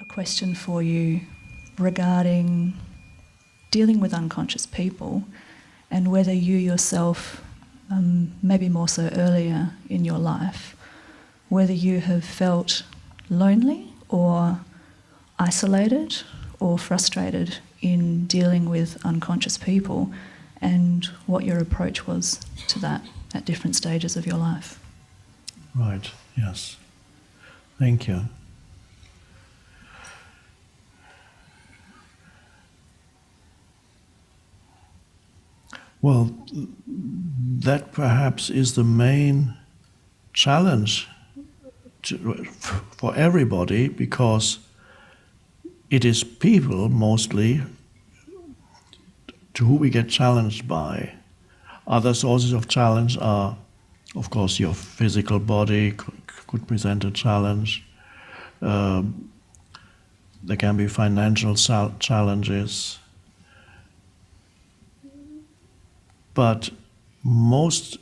question for you regarding dealing with unconscious people and whether you yourself, maybe more so earlier in your life, whether you have felt lonely or isolated or frustrated in dealing with unconscious people, and what your approach was to that at different stages of your life. Right, yes. Thank you. Well, that perhaps is the main challenge for everybody, because it is people mostly to who we get challenged by. Other sources of challenge are, of course, your physical body could present a challenge. There can be financial challenges. But large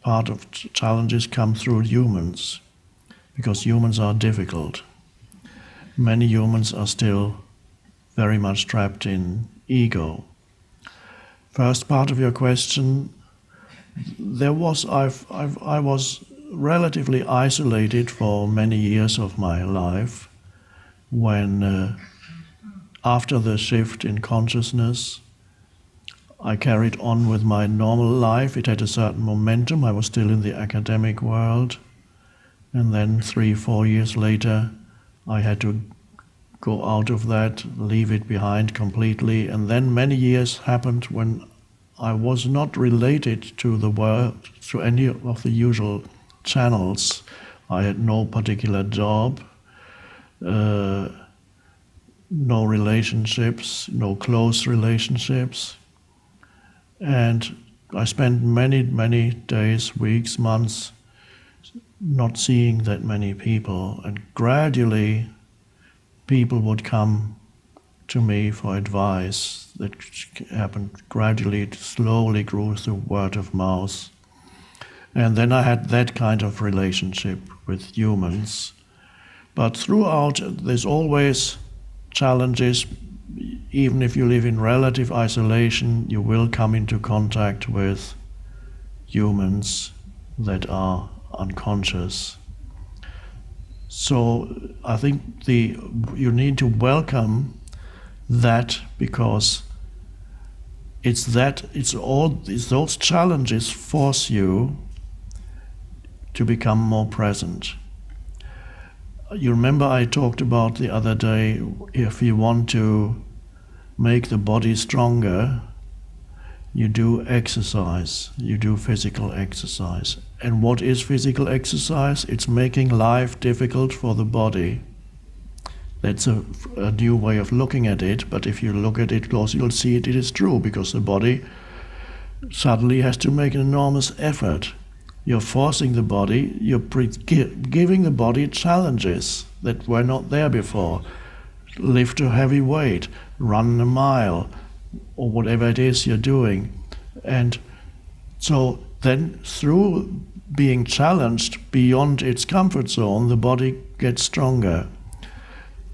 part of challenges come through humans, because humans are difficult. Many humans are still very much trapped in ego. First part of your question, I was relatively isolated for many years of my life when, after the shift in consciousness, I carried on with my normal life. It had a certain momentum. I was still in the academic world. And then 3-4 years later, I had to go out of that, leave it behind completely. And then many years happened when I was not related to the world, to any of the usual channels. I had no particular job, no relationships, no close relationships. And I spent many days, weeks, months not seeing that many people. And gradually people would come to me for advice. That happened gradually, it slowly grew through word of mouth. And then I had that kind of relationship with humans. But throughout, there's always challenges. Even if you live in relative isolation, you will come into contact with humans that are unconscious. So I think you need to welcome that, because it's those challenges force you to become more present. You remember I talked about the other day, if you want to make the body stronger, you do exercise, you do physical exercise. And what is physical exercise? It's making life difficult for the body. That's a new way of looking at it, but if you look at it close, you'll see it is true, because the body suddenly has to make an enormous effort. You're forcing the body, you're giving the body challenges that were not there before. Lift a heavy weight, run a mile, or whatever it is you're doing. And so then through being challenged beyond its comfort zone, the body gets stronger.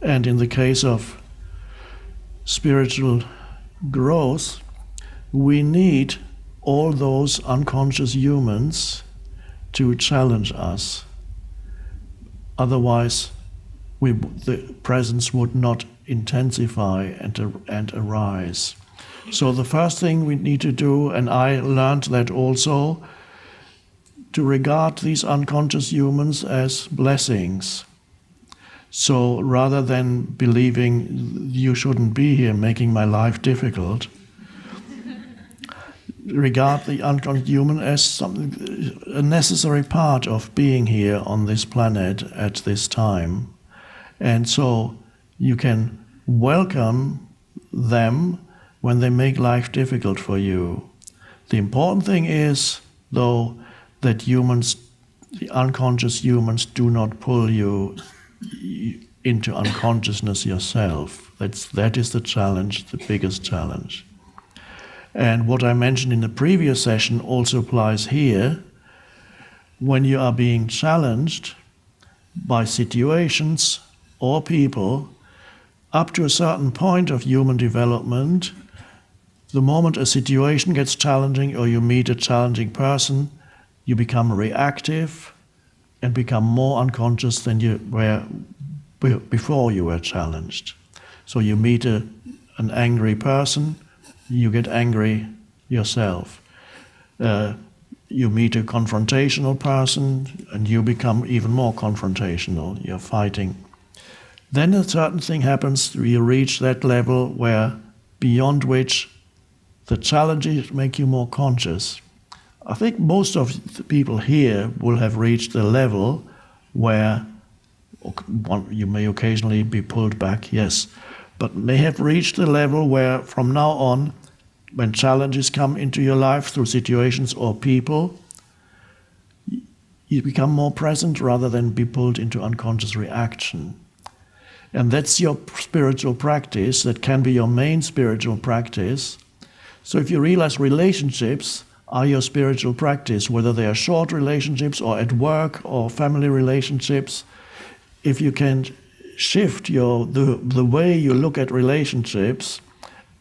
And in the case of spiritual growth, we need all those unconscious humans to challenge us. Otherwise, the presence would not intensify and arise. So the first thing we need to do, and I learned that also, to regard these unconscious humans as blessings. So rather than believing you shouldn't be here making my life difficult, regard the unconscious human as a necessary part of being here on this planet at this time. And so you can welcome them when they make life difficult for you. The important thing is, though, that the unconscious humans do not pull you into unconsciousness yourself. That is the challenge, the biggest challenge. And what I mentioned in the previous session also applies here. When you are being challenged by situations or people, up to a certain point of human development, the moment a situation gets challenging or you meet a challenging person, you become reactive and become more unconscious than you were before you were challenged. So you meet an angry person, you get angry yourself. You meet a confrontational person and you become even more confrontational, you're fighting. Then a certain thing happens, you reach that level where beyond which the challenges make you more conscious. I think most of the people here will have reached the level where you may occasionally be pulled back, yes, but they have reached the level where from now on, when challenges come into your life through situations or people, you become more present rather than be pulled into unconscious reaction. And that's your spiritual practice, that can be your main spiritual practice. So if you realize relationships are your spiritual practice, whether they are short relationships or at work or family relationships, if you can shift the way you look at relationships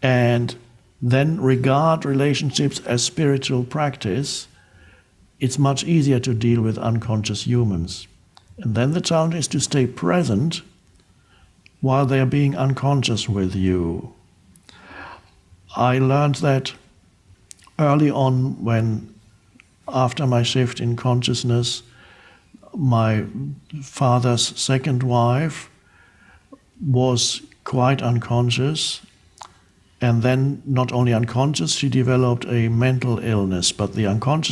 and then regard relationships as spiritual practice, it's much easier to deal with unconscious humans. And then the challenge is to stay present while they are being unconscious with you. I learned that early on when, after my shift in consciousness, my father's second wife was quite unconscious, and then not only unconscious, she developed a mental illness, but the mental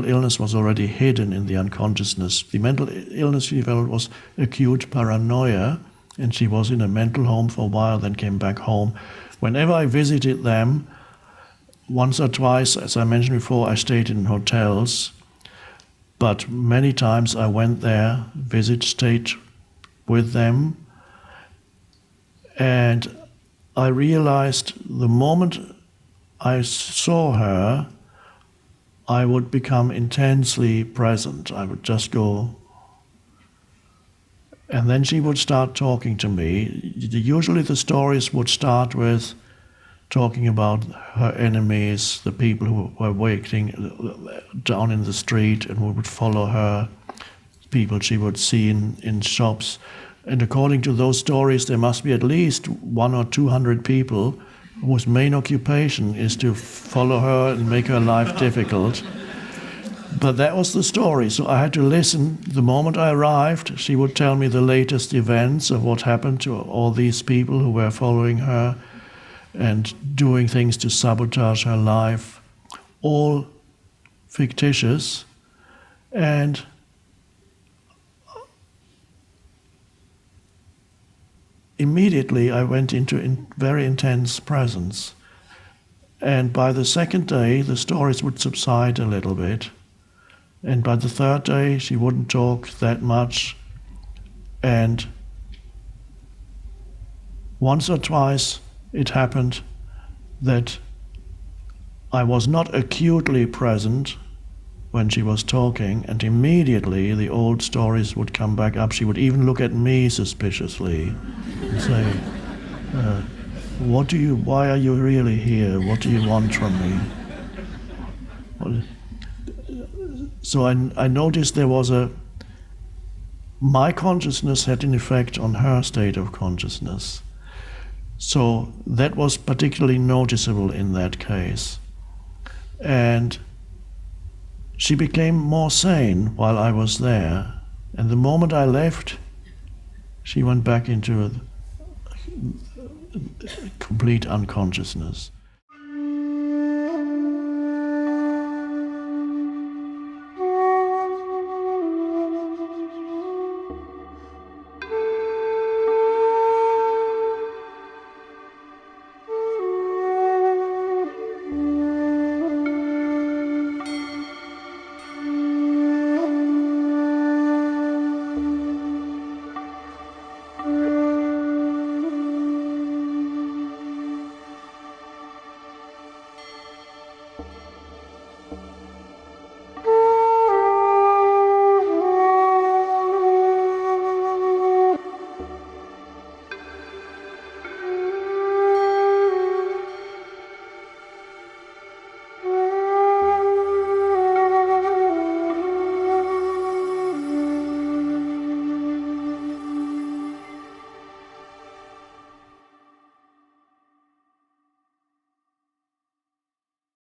illness was already hidden in the unconsciousness. The mental illness she developed was acute paranoia, and she was in a mental home for a while, then came back home. Whenever I visited them, once or twice, as I mentioned before, I stayed in hotels, but many times I went there, stayed with them, and I realized the moment I saw her, I would become intensely present. I would just go, and then she would start talking to me. Usually the stories would start with talking about her enemies, the people who were waiting down in the street and who would follow her, people she would see in shops. And according to those stories, there must be at least 100 or 200 people whose main occupation is to follow her and make her life difficult. But that was the story, so I had to listen. The moment I arrived, she would tell me the latest events of what happened to all these people who were following her and doing things to sabotage her life, all fictitious. And immediately I went into very intense presence. And by the second day, the stories would subside a little bit. And by the third day, she wouldn't talk that much. And once or twice, it happened that I was not acutely present when she was talking, and immediately the old stories would come back up. She would even look at me suspiciously and say, why are you really here? What do you want from me? So I noticed my consciousness had an effect on her state of consciousness. So that was particularly noticeable in that case. And she became more sane while I was there. And the moment I left, she went back into a complete unconsciousness.